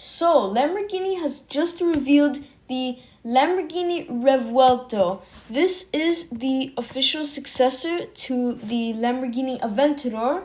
So, Lamborghini has just revealed the Lamborghini Revuelto. This is the official successor to the Lamborghini Aventador,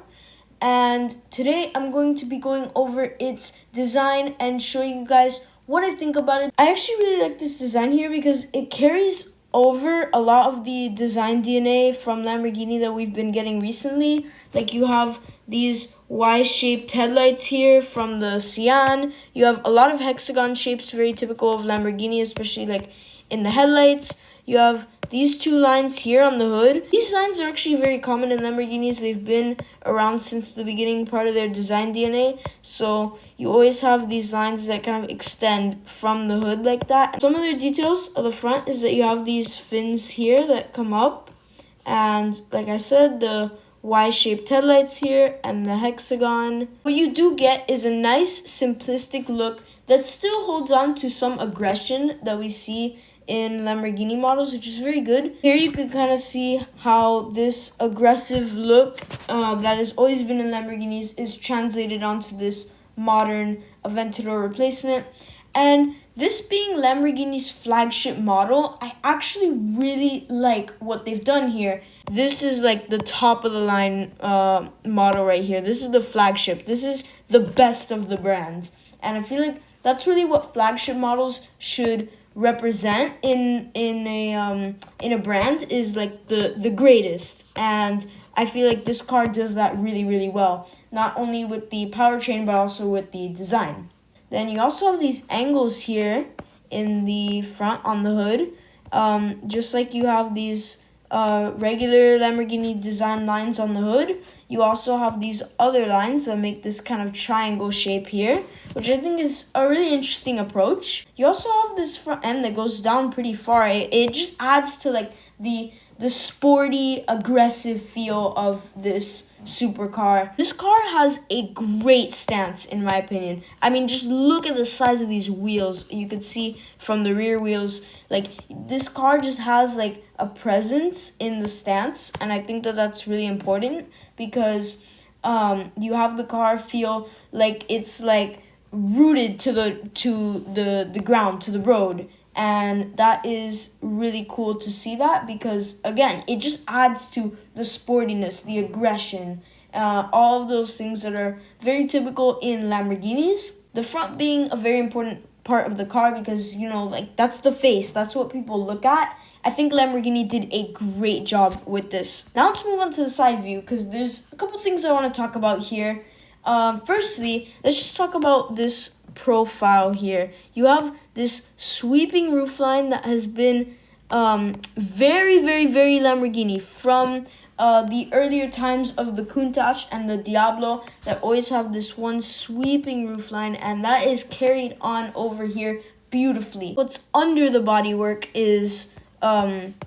and today I'm going to be going over its design and show you guys what I think about it. I actually really like this design here because it carries over a lot of the design DNA from Lamborghini that we've been getting recently. Like, you have these Y-shaped headlights here from the Cyan. You have a lot of hexagon shapes, very typical of Lamborghini, especially like in the headlights. You have these two lines here on the hood. These lines are actually very common in Lamborghinis. They've been around since the beginning, part of their design DNA. So you always have these lines that kind of extend from the hood like that. Some of their details of the front is that you have these fins here that come up. And like I said, the Y-shaped headlights here and the hexagon. What you do get is a nice simplistic look that still holds on to some aggression that we see in Lamborghini models, which is very good. Here you can kind of see how this aggressive look that has always been in Lamborghinis is translated onto this modern Aventador replacement. And this being Lamborghini's flagship model, I actually really like what they've done here. This is like the top of the line model right here. This is the flagship. This is the best of the brand. And I feel like that's really what flagship models should represent in a brand, is like the greatest. And I feel like this car does that really, really well. Not only with the powertrain, but also with the design. Then you also have these angles here in the front on the hood. Just like you have these regular Lamborghini design lines on the hood, you also have these other lines that make this kind of triangle shape here, which I think is a really interesting approach. You also have this front end that goes down pretty far. It just adds to like the sporty, aggressive feel of this supercar. This car has a great stance, in my opinion. I mean, just look at the size of these wheels. You could see from the rear wheels, like, this car just has like a presence in the stance, and I think that that's really important because you have the car feel like it's like rooted to the ground, to the road. And that is really cool to see that because, again, it just adds to the sportiness, the aggression, all of those things that are very typical in Lamborghinis. The front being a very important part of the car because, you know, like, that's the face. That's what people look at. I think Lamborghini did a great job with this. Now let's move on to the side view because there's a couple things I want to talk about here. Firstly, let's just talk about this profile here. You have this sweeping roofline that has been very, very, very Lamborghini from the earlier times of the Countach and the Diablo, that always have this one sweeping roofline, and that is carried on over here beautifully. What's under the bodywork is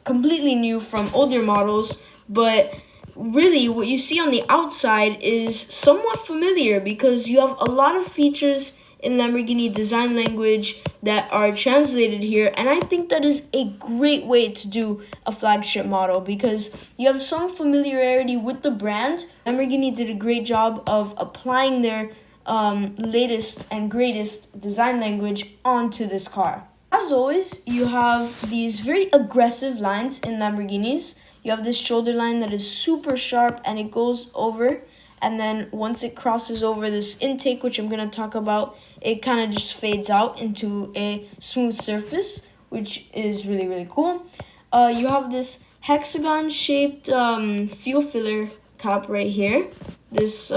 completely new from older models, but really what you see on the outside is somewhat familiar because you have a lot of features in Lamborghini design language that are translated here, and I think that is a great way to do a flagship model because you have some familiarity with the brand. Lamborghini did a great job of applying their latest and greatest design language onto this car. As always, you have these very aggressive lines in Lamborghinis. You have this shoulder line that is super sharp and it goes over, and then once it crosses over this intake, which I'm going to talk about, it kind of just fades out into a smooth surface, which is really, really cool. You have this hexagon-shaped fuel filler cap right here. These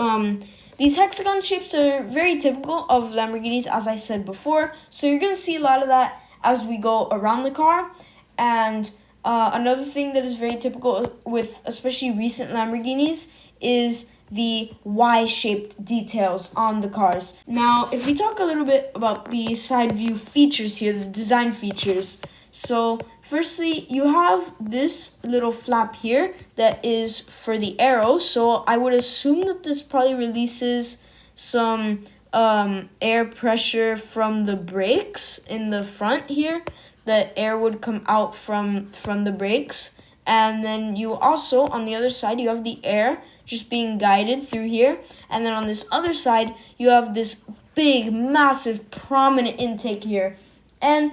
hexagon shapes are very typical of Lamborghinis, as I said before. So you're going to see a lot of that as we go around the car. And another thing that is very typical with especially recent Lamborghinis is the Y-shaped details on the cars. Now, if we talk a little bit about the side view features here, the design features. So, firstly, you have this little flap here that is for the arrow. So, I would assume that this probably releases some air pressure from the brakes in the front here. The air would come out from the brakes. And then you also, on the other side, you have the air just being guided through here. And then on this other side, you have this big, massive, prominent intake here. And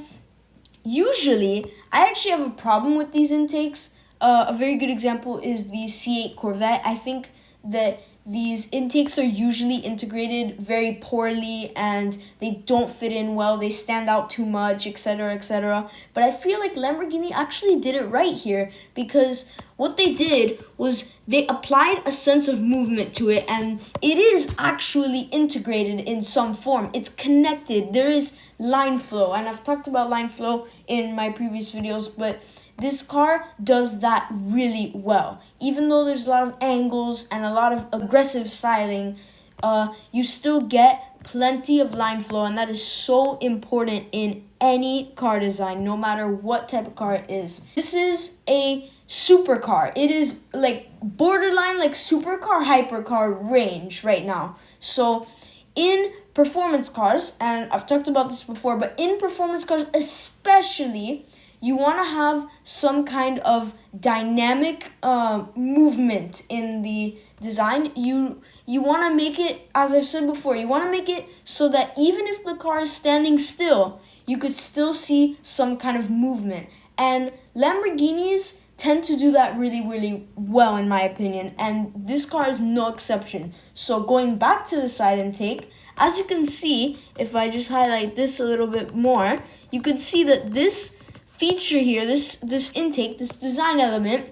usually, I actually have a problem with these intakes. A very good example is the C8 Corvette. I think that these intakes are usually integrated very poorly and they don't fit in well. They stand out too much, etc., etc. But I feel like Lamborghini actually did it right here, because what they did was they applied a sense of movement to it, and it is actually integrated in some form. It's connected. There is line flow, and I've talked about line flow in my previous videos, but this car does that really well. Even though there's a lot of angles and a lot of aggressive styling, you still get plenty of line flow, and that is so important in any car design, no matter what type of car it is. This is a supercar. It is like borderline like supercar, hypercar range right now. So in performance cars, and I've talked about this before, but in performance cars especially, you want to have some kind of dynamic movement in the design. You want to make it, as I've said before, you want to make it so that even if the car is standing still, you could still see some kind of movement. And Lamborghinis tend to do that really, really well, in my opinion, and this car is no exception. So going back to the side intake, as you can see, if I just highlight this a little bit more, you can see that this feature here, this intake, this design element,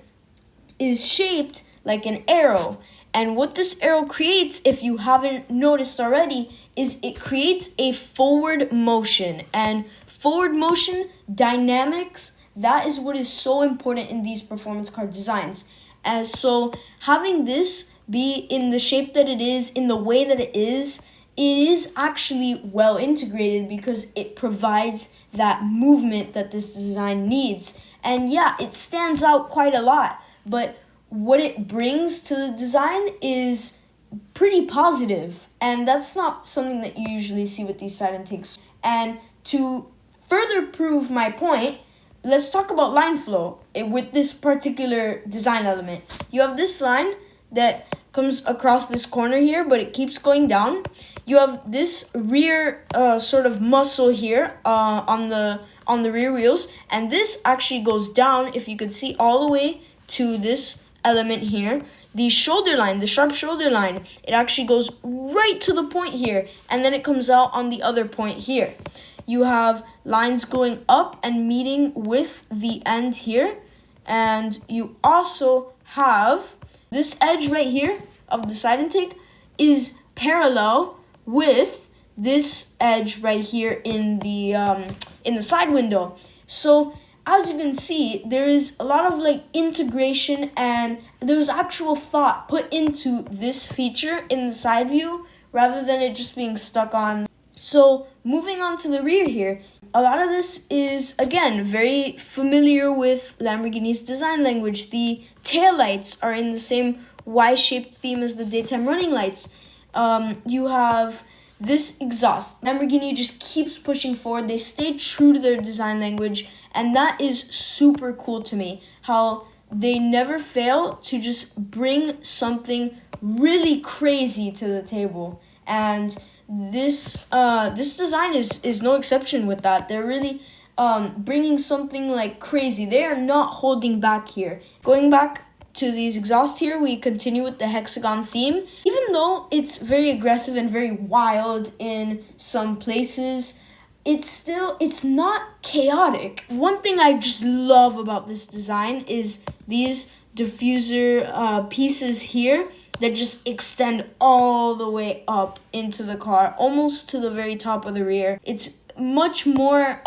is shaped like an arrow. And what this arrow creates, if you haven't noticed already, is it creates a forward motion. And forward motion, dynamics, that is what is so important in these performance car designs. And so having this be in the shape that it is, in the way that it is actually well integrated, because it provides that movement that this design needs. And yeah, it stands out quite a lot, but what it brings to the design is pretty positive, and that's not something that you usually see with these side intakes. And to further prove my point, let's talk about line flow with this particular design element. You have this line that comes across this corner here, but it keeps going down. You have this rear sort of muscle here on the rear wheels, and this actually goes down, if you could see, all the way to this element here. The shoulder line, the sharp shoulder line, it actually goes right to the point here, and then it comes out on the other point here. You have lines going up and meeting with the end here, and you also have this edge right here of the side intake is parallel with this edge right here in the side window. So as you can see, there is a lot of like integration, and there's actual thought put into this feature in the side view rather than it just being stuck on. So moving on to the rear here, a lot of this is, again, very familiar with Lamborghini's design language. The taillights are in the same Y-shaped theme as the daytime running lights. You have this exhaust. Lamborghini just keeps pushing forward. They stay true to their design language, and that is super cool to me, how they never fail to just bring something really crazy to the table. And this design is no exception with that. They're really bringing something like crazy. They are not holding back here. Going back to these exhausts here, we continue with the hexagon theme. Even though it's very aggressive and very wild in some places, it's not chaotic. One thing I just love about this design is these diffuser pieces here that just extend all the way up into the car, almost to the very top of the rear. It's much more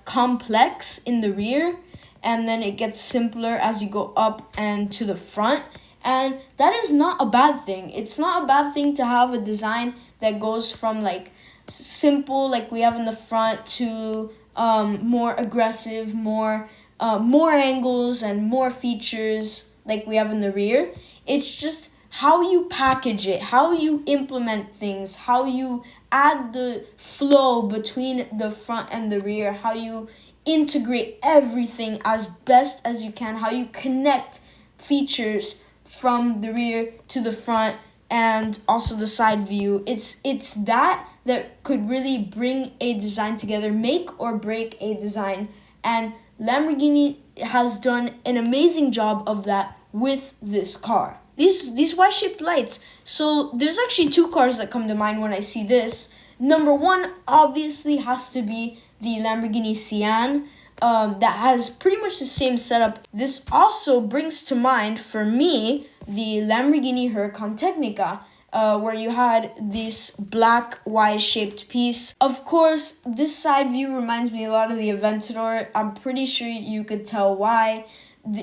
complex in the rear, and then it gets simpler as you go up and to the front. And that is not a bad thing. It's not a bad thing to have a design that goes from like simple, like we have in the front, to more aggressive, more angles and more features like we have in the rear. It's just how you package it, how you implement things, how you add the flow between the front and the rear, how you integrate everything as best as you can, how you connect features from the rear to the front and also the side view. It's that that could really bring a design together, make or break a design. And Lamborghini has done an amazing job of that with this car. These Y-shaped lights. So there's actually two cars that come to mind when I see this. Number one obviously has to be the Lamborghini Sian. That has pretty much the same setup. This also brings to mind, for me, the Lamborghini Huracan Tecnica, where you had this black Y-shaped piece. Of course, this side view reminds me a lot of the Aventador. I'm pretty sure you could tell why.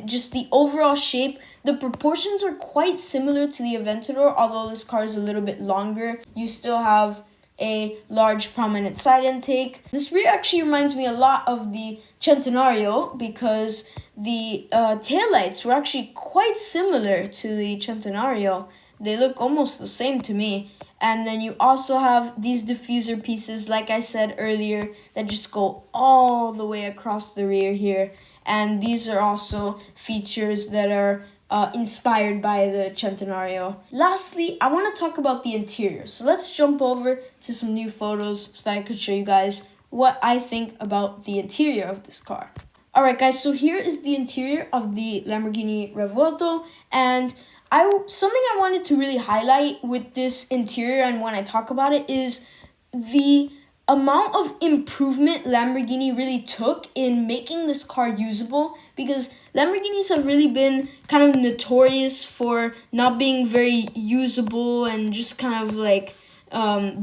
Just the overall shape, the proportions are quite similar to the Aventador, although this car is a little bit longer. You still have a large prominent side intake. This rear actually reminds me a lot of the Centenario because the taillights were actually quite similar to the Centenario. They look almost the same to me. And then you also have these diffuser pieces, like I said earlier, that just go all the way across the rear here. And these are also features that are inspired by the Centenario. Lastly, I want to talk about the interior. So let's jump over to some new photos so that I could show you guys what I think about the interior of this car. Alright guys, so here is the interior of the Lamborghini Revuelto, and something I wanted to really highlight with this interior and when I talk about it is the amount of improvement Lamborghini really took in making this car usable, because Lamborghinis have really been kind of notorious for not being very usable and just kind of like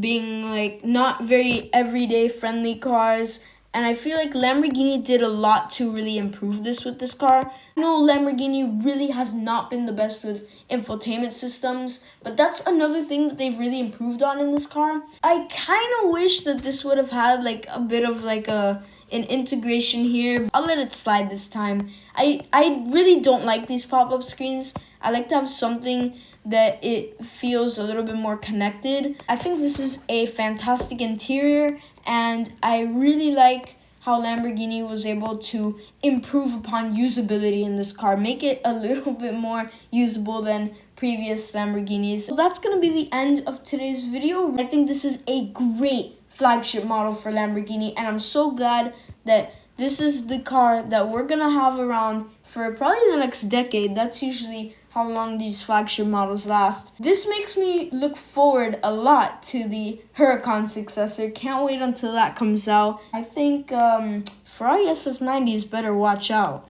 being like not very everyday friendly cars. And I feel like Lamborghini did a lot to really improve this with this car. I know Lamborghini really has not been the best with infotainment systems, but that's another thing that they've really improved on in this car. I kind of wish that this would have had like a bit of like an integration here. I'll let it slide this time. I really don't like these pop-up screens. I like to have something that it feels a little bit more connected. I think this is a fantastic interior, and I really like how Lamborghini was able to improve upon usability in this car, make it a little bit more usable than previous Lamborghinis. So that's gonna be the end of today's video. I think this is a great flagship model for Lamborghini, and I'm so glad that this is the car that we're gonna have around for probably the next decade. That's usually how long these flagship models last. This makes me look forward a lot to the Huracan successor. Can't wait until that comes out. I think for our SF90s better watch out.